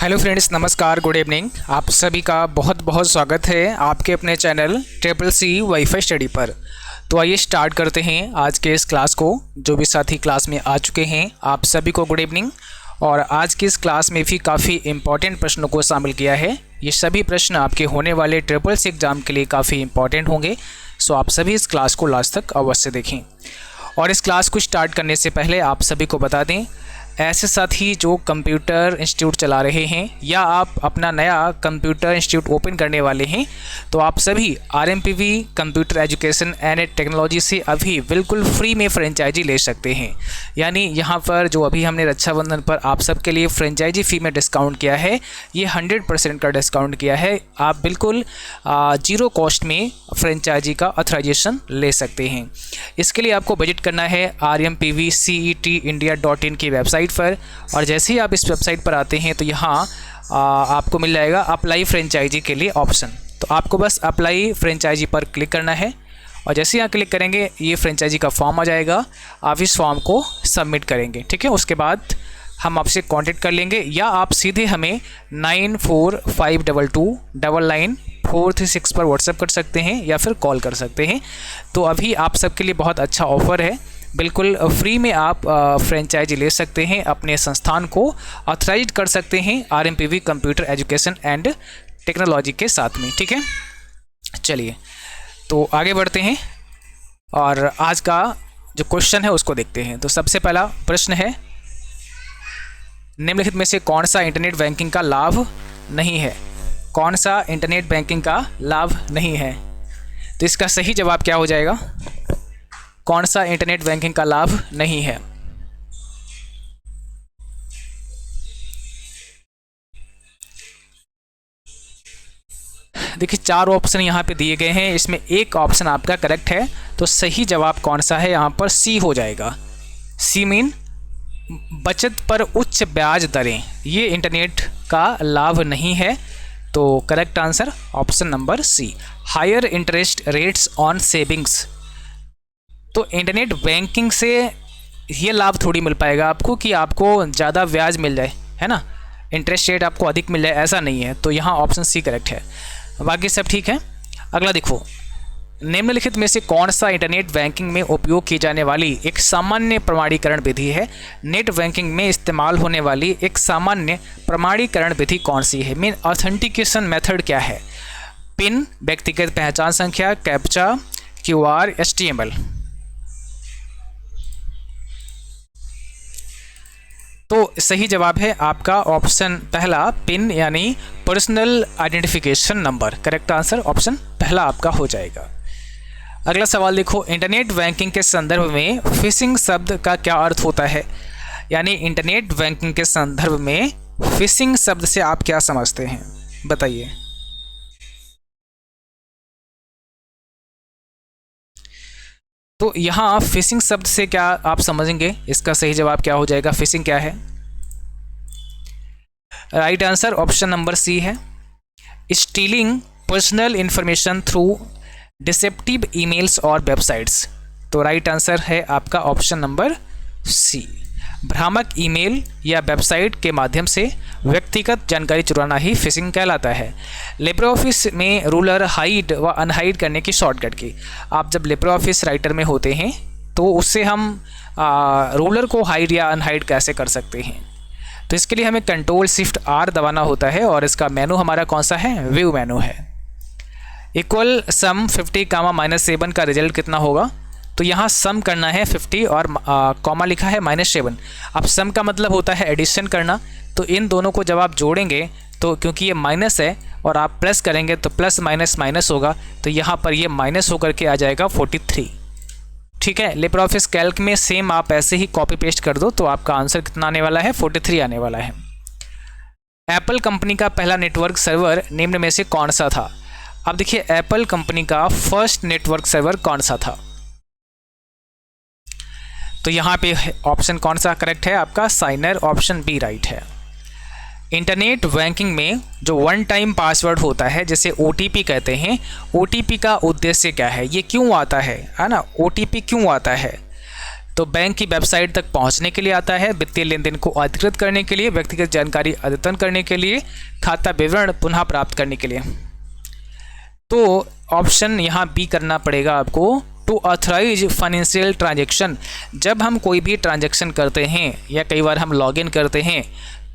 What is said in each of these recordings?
Hello friends, नमस्कार, good evening. आप सभी का बहुत बहुत स्वागत है आपके अपने चैनल CCC वाईफाई स्टडी पर। तो आइए स्टार्ट करते हैं आज के इस क्लास को। जो भी साथी क्लास में आ चुके हैं आप सभी को गुड इवनिंग। और आज की इस क्लास में भी काफ़ी इंपॉर्टेंट प्रश्नों को शामिल किया है। ये सभी प्रश्न आपके होने वाले CCC एग्ज़ाम के लिए काफ़ी इंपॉर्टेंट होंगे। सो आप सभी इस क्लास को लास्ट तक अवश्य देखें। और इस क्लास को स्टार्ट करने से पहले आप सभी को बता दें, ऐसे साथी जो कंप्यूटर इंस्टीट्यूट चला रहे हैं या आप अपना नया कंप्यूटर इंस्टीट्यूट ओपन करने वाले हैं, तो आप सभी RMPV computer education and technology से अभी बिल्कुल फ्री में फ्रेंचाइजी ले सकते हैं। यानी यहाँ पर जो अभी हमने रक्षाबंधन पर आप सबके लिए फ्रेंचाइजी फ़ी में डिस्काउंट किया है, ये 100% का डिस्काउंट किया है। आप बिल्कुल जीरो कॉस्ट में फ्रेंचाइजी का ऑथराइजेशन ले सकते हैं। इसके लिए आपको विजिट करना है rmpvcetindia.in की वेबसाइट पर। और जैसे ही आप इस वेबसाइट पर आते हैं तो यहाँ आपको मिल जाएगा अप्लाई फ्रेंचाइजी के लिए ऑप्शन। तो आपको बस अप्लाई फ्रेंचाइजी पर क्लिक करना है और जैसे यहाँ क्लिक करेंगे ये फ्रेंचाइजी का फॉर्म आ जाएगा। आप इस फॉर्म को सबमिट करेंगे, ठीक है। उसके बाद हम आपसे कांटेक्ट कर लेंगे या आप सीधे हमें 9452299436 पर व्हाट्सएप कर सकते हैं या फिर कॉल कर सकते हैं। तो अभी आप सबके लिए बहुत अच्छा ऑफ़र है, बिल्कुल फ्री में आप फ्रेंचाइजी ले सकते हैं, अपने संस्थान को ऑथराइज कर सकते हैं RMPV computer education and technology के साथ में, ठीक है। चलिए तो आगे बढ़ते हैं और आज का जो क्वेश्चन है उसको देखते हैं। तो सबसे पहला प्रश्न है, निम्नलिखित में से कौन सा इंटरनेट बैंकिंग का लाभ नहीं है? कौन सा इंटरनेट बैंकिंग का लाभ नहीं है? तो इसका सही जवाब क्या हो जाएगा? कौन सा इंटरनेट बैंकिंग का लाभ नहीं है? देखिए 4 ऑप्शन यहाँ पे दिए गए हैं, इसमें एक ऑप्शन आपका करेक्ट है। तो सही जवाब कौन सा है? यहाँ पर सी हो जाएगा। सी मीन बचत पर उच्च ब्याज दरें, ये इंटरनेट का लाभ नहीं है। तो correct answer option number C, higher interest rates on savings. तो इंटरनेट बैंकिंग से ये लाभ थोड़ी मिल पाएगा आपको कि आपको ज़्यादा ब्याज मिल जाए, है ना, इंटरेस्ट रेट आपको अधिक मिल जाए, ऐसा नहीं है। तो यहाँ ऑप्शन सी करेक्ट है, बाकी सब ठीक है। अगला देखो, निम्नलिखित में से कौन सा इंटरनेट बैंकिंग में उपयोग की जाने वाली एक सामान्य प्रमाणीकरण विधि है? नेट बैंकिंग में इस्तेमाल होने वाली एक सामान्य प्रमाणीकरण विधि कौन सी है? मीन ऑथेंटिकेशन मेथड क्या है? पिन, व्यक्तिगत पहचान संख्या, कैप्चा, QR, HTML। तो सही जवाब है आपका ऑप्शन पहला, पिन यानी personal identification number. Correct answer option पहला आपका हो जाएगा। अगला सवाल देखो, इंटरनेट बैंकिंग के संदर्भ में फिशिंग शब्द का क्या अर्थ होता है? यानी इंटरनेट बैंकिंग के संदर्भ में फिशिंग शब्द से आप क्या समझते हैं, बताइए। तो यहाँ फिशिंग शब्द से क्या आप समझेंगे? इसका सही जवाब क्या हो जाएगा? फिशिंग क्या है? Right answer option number C है, stealing personal information through deceptive emails और वेबसाइट्स। तो राइट आंसर है आपका ऑप्शन नंबर सी, भ्रामक ईमेल या वेबसाइट के माध्यम से व्यक्तिगत जानकारी चुराना ही फिशिंग कहलाता है। लिब्रे ऑफिस में रूलर हाइड व अनहाइड करने की शॉर्टकट की, आप जब लिब्रे ऑफिस राइटर में होते हैं तो उससे हम रूलर को हाइड या अनहाइड कैसे कर सकते हैं? तो इसके लिए हमें Ctrl+Shift+R दबाना होता है और इसका मेनू हमारा कौन सा है? व्यू मेनू है। इक्वल सम 50, -7 का रिजल्ट कितना होगा? तो यहाँ सम करना है 50 और कॉमा लिखा है -7। अब सम का मतलब होता है एडिशन करना। तो इन दोनों को जब आप जोड़ेंगे तो क्योंकि ये माइनस है और आप प्लस करेंगे तो प्लस माइनस माइनस होगा, तो यहाँ पर ये माइनस होकर के आ जाएगा 43, ठीक है। लिब्रे ऑफिस कैल्क में सेम आप ऐसे ही कॉपी पेस्ट कर दो तो आपका आंसर कितना आने वाला है? 43 आने वाला है। एप्पल कंपनी का पहला नेटवर्क सर्वर निम्न में से कौन सा था? अब देखिए एप्पल कंपनी का फर्स्ट नेटवर्क सर्वर कौन सा था? तो यहाँ पे ऑप्शन कौन सा करेक्ट है आपका? साइनर, ऑप्शन बी राइट है। इंटरनेट बैंकिंग में जो वन टाइम पासवर्ड होता है, जैसे OTP कहते हैं, OTP का उद्देश्य क्या है? ये क्यों आता है ना? OTP क्यों आता है? तो बैंक की वेबसाइट तक पहुंचने के लिए आता है, वित्तीय लेन देन को अधिकृत करने के लिए, व्यक्तिगत जानकारी अद्यतन करने के लिए, खाता विवरण पुनः प्राप्त करने के लिए। तो ऑप्शन यहाँ बी करना पड़ेगा आपको, टू ऑथराइज फाइनेंशियल ट्रांजेक्शन। जब हम कोई भी ट्रांजेक्शन करते हैं या कई बार हम लॉगिन करते हैं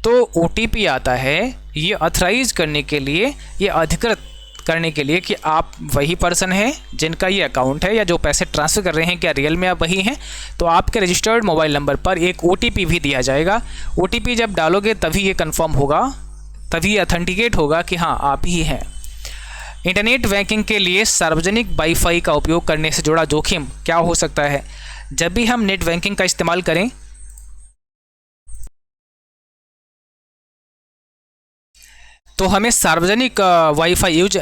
तो OTP आता है, ये ऑथराइज करने के लिए, ये अधिकृत करने के लिए कि आप वही पर्सन हैं जिनका ये अकाउंट है, या जो पैसे ट्रांसफ़र कर रहे हैं क्या रियल में आप वही हैं। तो आपके रजिस्टर्ड मोबाइल नंबर पर एक OTP भी दिया जाएगा। OTP जब डालोगे तभी ये कंफर्म होगा, तभी अथेंटिकेट होगा कि हाँ आप ही हैं। इंटरनेट बैंकिंग के लिए सार्वजनिक वाईफाई का उपयोग करने से जुड़ा जोखिम क्या हो सकता है। जब भी हम नेट बैंकिंग का इस्तेमाल करें तो हमें सार्वजनिक वाईफाई यूज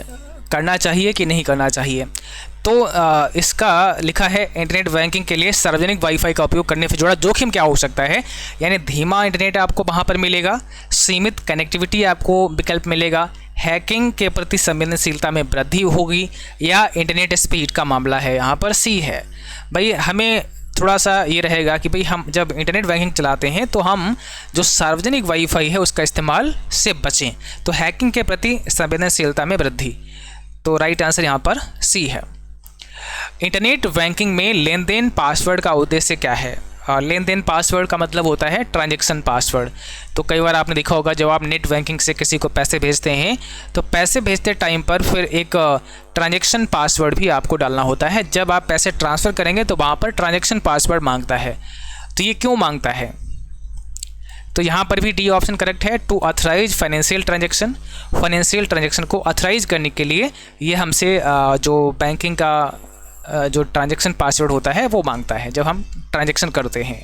करना चाहिए कि नहीं करना चाहिए। तो इसका लिखा है इंटरनेट बैंकिंग के लिए सार्वजनिक वाईफाई का उपयोग करने से जुड़ा जोखिम क्या हो सकता है, यानी धीमा इंटरनेट आपको वहाँ पर मिलेगा, सीमित कनेक्टिविटी आपको विकल्प मिलेगा, हैकिंग के प्रति संवेदनशीलता में वृद्धि होगी, या इंटरनेट स्पीड का मामला है। यहाँ पर सी है। भाई हमें थोड़ा सा ये रहेगा कि भाई हम जब इंटरनेट बैंकिंग चलाते हैं तो हम जो सार्वजनिक वाईफाई है उसका इस्तेमाल से बचें। तो हैकिंग के प्रति संवेदनशीलता में वृद्धि, तो राइट आंसर यहाँ पर सी है। इंटरनेट बैंकिंग में लेन देन पासवर्ड का उद्देश्य क्या है। लेन देन पासवर्ड का मतलब होता है ट्रांजैक्शन पासवर्ड। तो कई बार आपने देखा होगा जब आप नेट बैंकिंग से किसी को पैसे भेजते हैं तो पैसे भेजते टाइम पर फिर एक ट्रांजैक्शन पासवर्ड भी आपको डालना होता है। जब आप पैसे ट्रांसफ़र करेंगे तो वहाँ पर ट्रांजैक्शन पासवर्ड मांगता है। तो ये क्यों मांगता है, तो यहाँ पर भी डी ऑप्शन करेक्ट है, to authorise financial transaction. Financial transaction को ऑथराइज करने के लिए ये हमसे जो बैंकिंग का जो ट्रांजैक्शन पासवर्ड होता है वो मांगता है जब हम ट्रांजैक्शन करते हैं।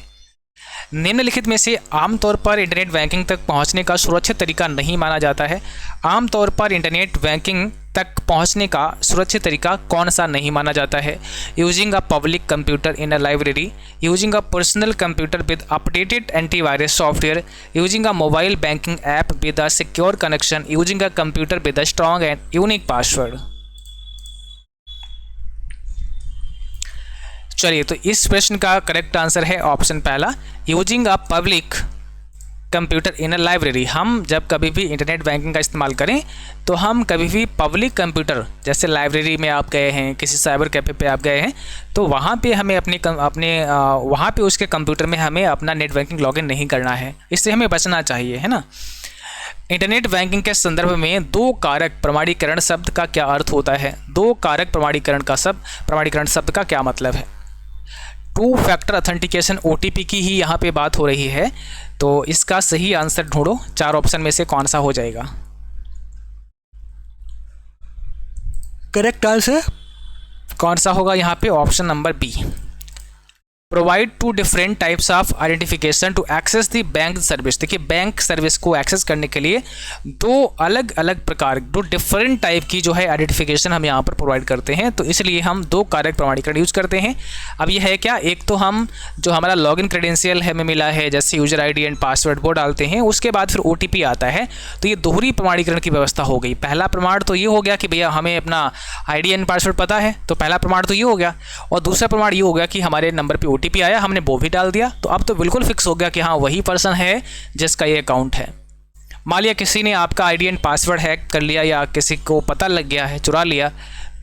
निम्नलिखित में से आमतौर पर इंटरनेट बैंकिंग तक पहुंचने का सुरक्षित तरीका नहीं माना जाता है। आमतौर पर इंटरनेट बैंकिंग तक पहुंचने का सुरक्षित तरीका कौन सा नहीं माना जाता है। Using a public computer in a library, using a personal computer with updated antivirus software, using a mobile banking app with a secure connection, using a computer with a strong and unique password. चलिए, तो इस प्रश्न का correct answer है option पहला, using a public computer in a library. हम जब कभी भी इंटरनेट बैंकिंग का इस्तेमाल करें तो हम कभी भी पब्लिक कंप्यूटर, जैसे लाइब्रेरी में आप गए हैं, किसी साइबर कैफ़े पे आप गए हैं, तो वहाँ पे हमें वहाँ पे उसके कंप्यूटर में हमें अपना नेट बैंकिंग लॉगिन नहीं करना है। इससे हमें बचना चाहिए, है ना। इंटरनेट बैंकिंग के संदर्भ में दो कारक प्रमाणीकरण शब्द का क्या अर्थ होता है। दो कारक प्रमाणीकरण शब्द का क्या मतलब है। टू फैक्टर ऑथेंटिकेशन OTP की ही यहाँ पे बात हो रही है। तो इसका सही आंसर ढूंढो, चार ऑप्शन में से कौन सा हो जाएगा। करेक्ट आंसर कौन सा होगा यहाँ पे, option number B. Provide to different types of identification to access the bank service. देखिए, बैंक सर्विस को एक्सेस करने के लिए दो अलग अलग प्रकार, दो डिफरेंट टाइप की जो है आइडेंटिफिकेशन हम यहाँ पर प्रोवाइड करते हैं। तो इसलिए हम दो कारक प्रमाणीकरण यूज करते हैं। अब ये है क्या, एक तो हम जो हमारा लॉगिन क्रेडेंशियल है हमें मिला है, जैसे यूजर ID एंड पासवर्ड वो डालते हैं, उसके बाद फिर OTP आता है। तो ये दोहरी प्रमाणीकरण की व्यवस्था हो गई। पहला प्रमाण तो ये हो गया कि भैया हमें अपना ID एंड पासवर्ड पता है, तो पहला प्रमाण तो ये हो गया। और दूसरा प्रमाण ये हो गया कि हमारे नंबर पर OTP आया, हमने वो भी डाल दिया। तो अब तो बिल्कुल फिक्स हो गया कि हाँ वही पर्सन है जिसका ये अकाउंट है। मान लिया किसी ने आपका ID एंड पासवर्ड हैक कर लिया या किसी को पता लग गया है, चुरा लिया,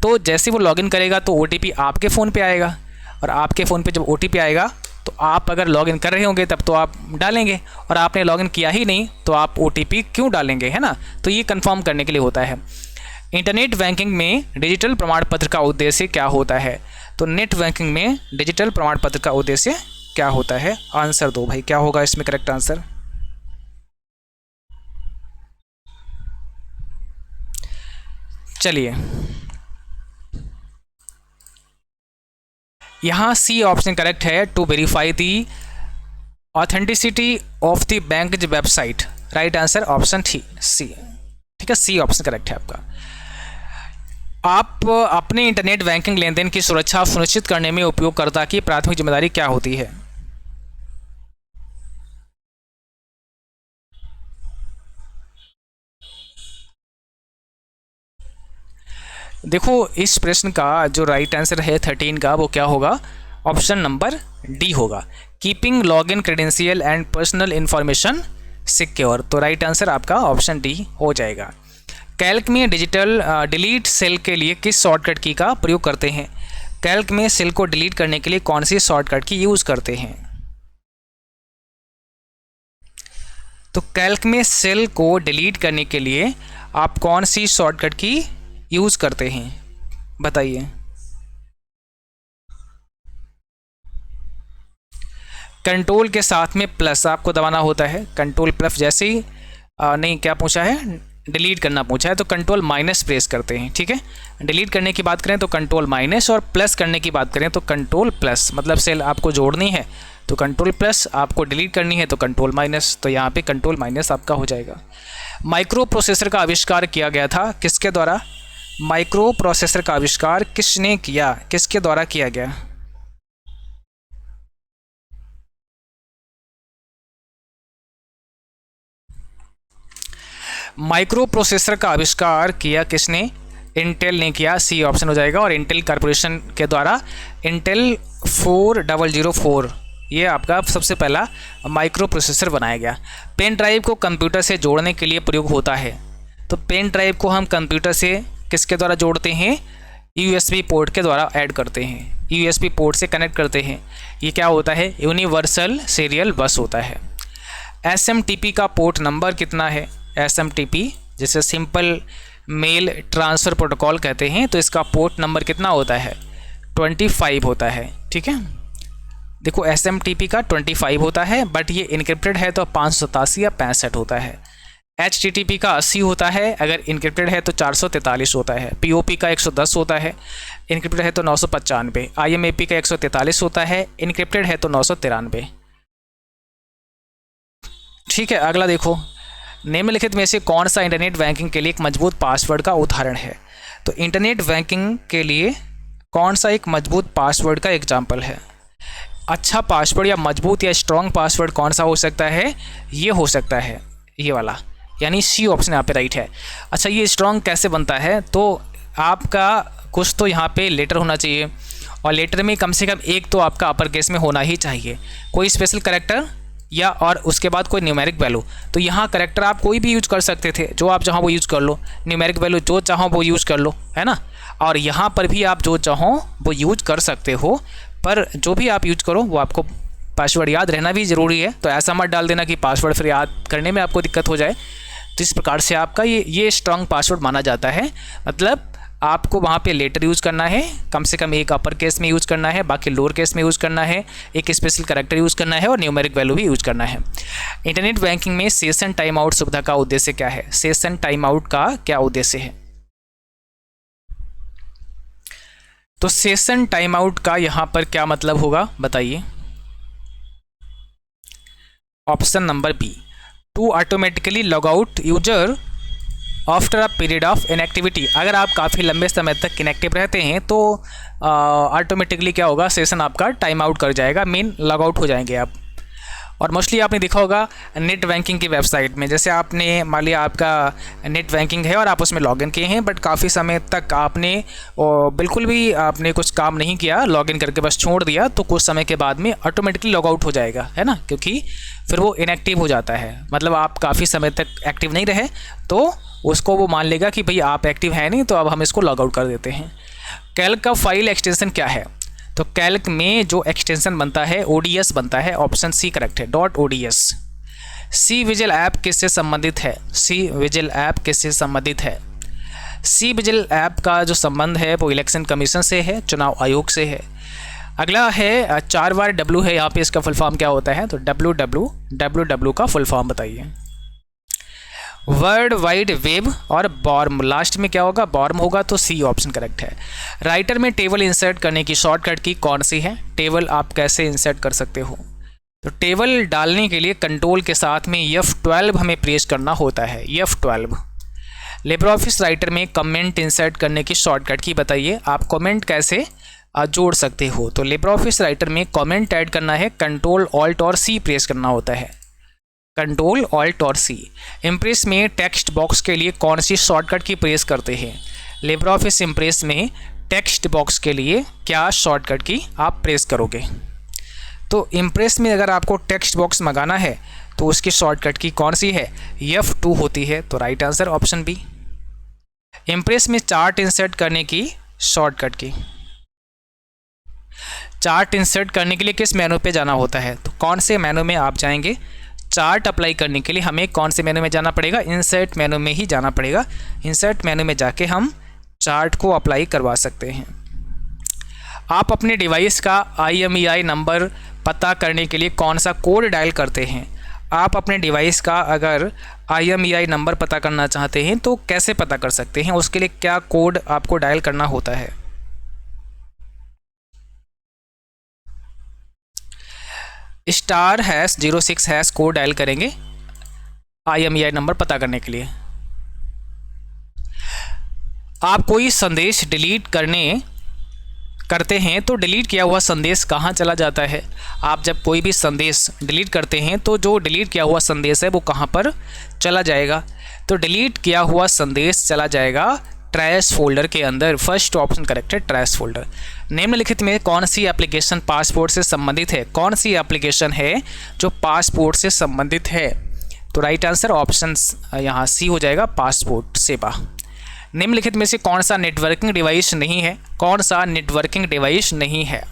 तो जैसे वो लॉगिन करेगा तो OTP आपके फ़ोन पे आएगा, और आपके फ़ोन पे जब OTP आएगा तो आप अगर लॉगिन कर रहे होंगे तब तो आप डालेंगे, और आपने लॉगिन किया ही नहीं तो आप OTP क्यों डालेंगे, है ना। तो ये कंफर्म करने के लिए होता है। इंटरनेट बैंकिंग में डिजिटल प्रमाण पत्र का उद्देश्य क्या होता है। तो नेट बैंकिंग में डिजिटल प्रमाण पत्र का उद्देश्य क्या होता है। आंसर दो भाई, क्या होगा इसमें करेक्ट आंसर। चलिए, यहाँ सी ऑप्शन करेक्ट है, to verify the authenticity of the bank website. Right answer option C. ठीक है, सी ऑप्शन करेक्ट है आपका। आप अपने इंटरनेट बैंकिंग लेन देन की सुरक्षा सुनिश्चित करने में उपयोगकर्ता की प्राथमिक जिम्मेदारी क्या होती है। देखो, इस प्रश्न का जो राइट आंसर है 13 का, वो क्या होगा, ऑप्शन नंबर डी होगा, keeping login credential and personal information secure. तो राइट आंसर आपका ऑप्शन डी हो जाएगा। कैल्क में डिजिटल डिलीट सेल के लिए किस शॉर्टकट की का प्रयोग करते हैं? कैल्क में सेल को डिलीट करने के लिए कौन सी शॉर्टकट की यूज़ करते हैं? तो कैल्क में सेल को डिलीट करने के लिए आप कौन सी शॉर्टकट की यूज़ करते हैं, बताइए। कंट्रोल के साथ में प्लस आपको दबाना होता है, कंट्रोल प्लस जैसे ही नहीं क्या पूछा है, डिलीट करना पूछा है तो कंट्रोल माइनस प्रेस करते हैं, ठीक है। डिलीट करने की बात करें तो कंट्रोल माइनस, और प्लस करने की बात करें तो कंट्रोल प्लस। मतलब सेल आपको जोड़नी है तो कंट्रोल प्लस, आपको डिलीट करनी है तो कंट्रोल माइनस। तो यहाँ पे कंट्रोल माइनस आपका हो जाएगा। माइक्रो प्रोसेसर का आविष्कार किया गया था किसके द्वारा? माइक्रो प्रोसेसर का आविष्कार किसने किया, किसके द्वारा किया गया? माइक्रो प्रोसेसर का आविष्कार किया किसने? इंटेल ने किया, सी ऑप्शन हो जाएगा। और इंटेल कॉर्पोरेशन के द्वारा इंटेल 4004 ये आपका सबसे पहला माइक्रो प्रोसेसर बनाया गया। पेन ड्राइव को कंप्यूटर से जोड़ने के लिए प्रयोग होता है। तो पेन ड्राइव को हम कंप्यूटर से किसके द्वारा जोड़ते हैं? यूएसबी पोर्ट के द्वारा ऐड करते हैं, यूएसबी पोर्ट से कनेक्ट करते हैं। ये क्या होता है? यूनिवर्सल सीरियल बस होता है। एसएमटीपी का पोर्ट नंबर कितना है? एसएमटीपी जिसे सिंपल मेल ट्रांसफ़र प्रोटोकॉल कहते हैं, तो इसका पोर्ट नंबर कितना होता है? 25 होता है, ठीक है। देखो एसएमटीपी का 25 होता है, बट ये इनक्रिप्टेड है तो 587 या 65 होता है। एचटीटीपी का 80 होता है, अगर इनक्रिप्टेड है तो 443 होता है। पीओपी का 110 होता है, इनक्रिप्टेड है तो 995। आईएमएपी का 143 होता है, इनक्रिप्टेड है तो 993। ठीक है, अगला देखो, निम्नलिखित में से कौन सा इंटरनेट बैंकिंग के लिए एक मजबूत पासवर्ड का उदाहरण है? तो इंटरनेट बैंकिंग के लिए कौन सा एक मजबूत पासवर्ड का एग्जाम्पल है? अच्छा पासवर्ड या मजबूत या स्ट्रॉन्ग पासवर्ड कौन सा हो सकता है? ये हो सकता है ये वाला, यानी सी ऑप्शन यहाँ पे राइट है। अच्छा, ये स्ट्रॉन्ग कैसे बनता है? तो आपका कुछ तो यहाँ पे लेटर होना चाहिए, और लेटर में कम से कम एक तो आपका अपर केस में होना ही चाहिए, कोई स्पेशल कैरेक्टर या और उसके बाद कोई न्यूमेरिक वैल्यू। तो यहाँ कैरेक्टर आप कोई भी यूज कर सकते थे, जो आप चाहो वो यूज़ कर लो, न्यूमेरिक वैल्यू जो चाहो वो यूज़ कर लो, है ना। और यहाँ पर भी आप जो चाहो वो यूज कर सकते हो, पर जो भी आप यूज करो वो आपको पासवर्ड याद रहना भी ज़रूरी है। तो ऐसा मत डाल देना कि पासवर्ड फिर याद करने में आपको दिक्कत हो जाए। तो इस प्रकार से आपका ये स्ट्रॉन्ग पासवर्ड माना जाता है। मतलब आपको वहाँ पे लेटर यूज़ करना है, कम से कम एक अपर केस में यूज़ करना है, बाकी लोअर केस में यूज़ करना है, एक स्पेशल कैरेक्टर यूज़ करना है और न्यूमेरिक वैल्यू भी यूज़ करना है। इंटरनेट बैंकिंग में सेशन टाइम आउट सुविधा का उद्देश्य क्या है? सेशन टाइम आउट का क्या उद्देश्य है? तो सेशन टाइम आउट का यहाँ पर क्या मतलब होगा, बताइए। Option number B, to automatically log out user after a period of inactivity. अगर आप काफ़ी लंबे समय तक इनएक्टिव रहते हैं तो ऑटोमेटिकली क्या होगा, सेशन आपका टाइम आउट कर जाएगा, मीन लॉग आउट हो जाएंगे आप। और मोस्टली आपने देखा होगा नेट बैंकिंग की वेबसाइट में, जैसे आपने मान लिया आपका नेट बैंकिंग है और आप उसमें लॉगिन किए हैं, बट काफ़ी समय तक आपने बिल्कुल भी आपने कुछ काम नहीं किया, लॉगिन करके बस छोड़ दिया, तो कुछ समय के बाद में ऑटोमेटिकली लॉग आउट हो जाएगा, है ना, क्योंकि फिर वो इनएक्टिव हो जाता है। मतलब आप काफ़ी समय तक एक्टिव नहीं रहे तो उसको वो मान लेगा कि भाई आप एक्टिव हैं नहीं, तो अब हम इसको लॉग आउट कर देते हैं। कैल्क का फाइल एक्सटेंशन क्या है? तो कैल्क में जो एक्सटेंशन बनता है ODS बनता है, ऑप्शन सी करेक्ट है, .ods। सी विजिल ऐप किससे संबंधित है? सी विजिल ऐप किससे संबंधित है? सी विजिल ऐप का जो संबंध है वो इलेक्शन कमीशन से है, चुनाव आयोग से है। अगला है 4 बार W है, यहाँ पे इसका फुल फॉर्म क्या होता है? तो WWW का फुल फॉर्म बताइए। वर्ल्ड वाइड वेब और बॉर्म, लास्ट में क्या होगा? बॉर्म होगा, तो सी ऑप्शन करेक्ट है। राइटर में टेबल इंसर्ट करने की शॉर्टकट की कौन सी है? टेबल आप कैसे इंसर्ट कर सकते हो? तो टेबल डालने के लिए कंट्रोल के साथ में F12 हमें प्रेस करना होता है, F12। लिब्रियोफिस राइटर में कमेंट इंसर्ट करने की शॉर्टकट की बताइए, आप कमेंट कैसे जोड़ सकते हो? तो लिब्रियोफिस राइटर में कमेंट ऐड करना है, कंट्रोल ऑल्ट और सी प्रेस करना होता है, कंट्रोल ऑल्ट और सी। इम्प्रेस में टेक्स्ट बॉक्स के लिए कौन सी शॉर्टकट की प्रेस करते हैं? लिब्रियोफिस इम्प्रेस में टेक्स्ट बॉक्स के लिए क्या शॉर्टकट की आप प्रेस करोगे। तो इम्प्रेस में अगर आपको टेक्स्ट बॉक्स मंगाना है तो उसकी शॉर्टकट की कौन सी है, F2 होती है। तो right answer option B. Impress में चार्ट इंसर्ट करने की शॉर्टकट की, चार्ट इंसर्ट करने के लिए किस मेनू पे जाना होता है, तो कौन से मेनू में आप जाएंगे। चार्ट अप्लाई करने के लिए हमें कौन से मेनू में जाना पड़ेगा, इंसर्ट मेनू में ही जाना पड़ेगा। इंसर्ट मेनू में जाके हम चार्ट को अप्लाई करवा सकते हैं। आप अपने डिवाइस का IMEI नंबर पता करने के लिए कौन सा कोड डायल करते हैं। आप अपने डिवाइस का अगर IMEI नंबर पता करना चाहते हैं तो कैसे पता कर सकते हैं, उसके लिए क्या कोड आपको डायल करना होता है। *#06# कोड डायल करेंगे IMEI नंबर पता करने के लिए। आप कोई संदेश डिलीट करते हैं तो डिलीट किया हुआ संदेश कहाँ चला जाता है। आप जब कोई भी संदेश डिलीट करते हैं तो जो डिलीट किया हुआ संदेश है वो कहाँ पर चला जाएगा। तो डिलीट किया हुआ संदेश चला जाएगा ट्रैश फोल्डर के अंदर। फर्स्ट ऑप्शन करेक्ट है, ट्रैश फोल्डर। निम्नलिखित में कौन सी एप्लीकेशन पासपोर्ट से संबंधित है, कौन सी एप्लीकेशन है जो पासपोर्ट से संबंधित है। तो राइट आंसर ऑप्शन यहाँ सी हो जाएगा, पासपोर्ट सेवा। निम्नलिखित में से कौन सा नेटवर्किंग डिवाइस नहीं है, कौन सा नेटवर्किंग डिवाइस नहीं है।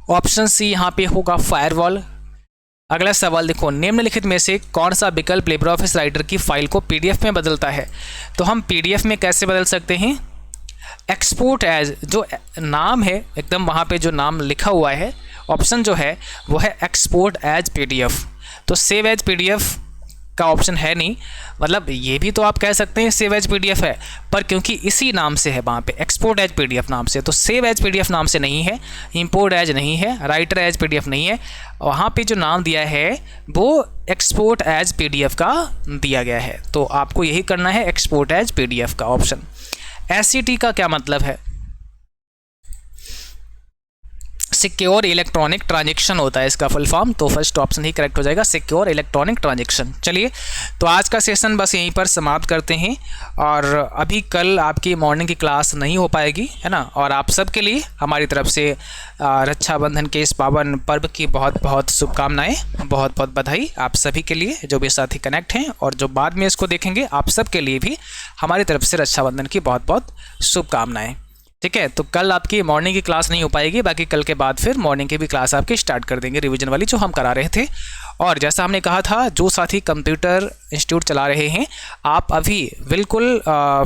ऑप्शन सी यहाँ पे होगा फायरवॉल। अगला सवाल देखो, निम्नलिखित में से कौन सा विकल्प लिब्रियोफिस राइटर की फाइल को PDF में बदलता है। तो हम PDF में कैसे बदल सकते हैं, एक्सपोर्ट एज, जो नाम है एकदम वहाँ पे जो नाम लिखा हुआ है ऑप्शन जो है वो है एक्सपोर्ट एज PDF। तो सेव एज PDF का ऑप्शन है नहीं, मतलब ये भी तो आप कह सकते हैं सेव एज PDF है, पर क्योंकि इसी नाम से है वहाँ पे एक्सपोर्ट एज PDF नाम से, तो सेव एज PDF नाम से नहीं है, इंपोर्ट एज नहीं है, राइटर एज PDF नहीं है, वहाँ पे जो नाम दिया है वो एक्सपोर्ट एज PDF का दिया गया है। तो आपको यही करना है, एक्सपोर्ट एज PDF का ऑप्शन। SCT का क्या मतलब है, सिक्योर इलेक्ट्रॉनिक ट्रांजेक्शन होता है इसका फुल फॉर्म। तो फर्स्ट ऑप्शन ही करेक्ट हो जाएगा, सिक्योर इलेक्ट्रॉनिक ट्रांजेक्शन। चलिए तो आज का सेशन बस यहीं पर समाप्त करते हैं, और अभी कल आपकी मॉर्निंग की क्लास नहीं हो पाएगी, है ना। और आप सबके लिए हमारी तरफ से रक्षाबंधन के इस पावन पर्व की बहुत बहुत शुभकामनाएँ, बहुत बहुत बधाई आप सभी के लिए, जो भी साथी कनेक्ट हैं और जो बाद में इसको देखेंगे, आप सबके लिए भी हमारी तरफ से रक्षाबंधन की बहुत बहुत शुभकामनाएँ। ठीक है, तो कल आपकी मॉर्निंग की क्लास नहीं हो पाएगी, बाकी कल के बाद फिर मॉर्निंग की भी क्लास आपकी स्टार्ट कर देंगे, रिवीजन वाली जो हम करा रहे थे। और जैसा हमने कहा था, जो साथी कंप्यूटर इंस्टीट्यूट चला रहे हैं, आप अभी बिल्कुल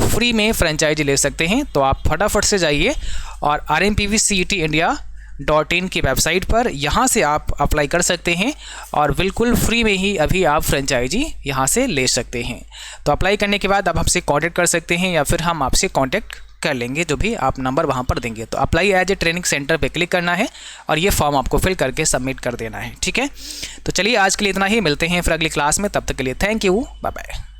फ्री में फ्रेंचाइजी ले सकते हैं। तो आप फटाफट से जाइए और RMPVCET.India.in की वेबसाइट पर, यहाँ से आप अप्लाई कर सकते हैं और बिल्कुल फ्री में ही अभी आप फ्रेंचाइजी यहाँ से ले सकते हैं। तो अप्लाई करने के बाद आप हमसे कॉन्टैक्ट कर सकते हैं या फिर हम आपसे कॉन्टैक्ट कर लेंगे, जो भी आप नंबर वहाँ पर देंगे। तो apply as a training centre पे क्लिक करना है और ये फॉर्म आपको फिल करके सबमिट कर देना है। ठीक है, तो चलिए आज के लिए इतना ही, मिलते हैं फिर अगली क्लास में, तब तक के लिए थैंक यू, बाय बाय।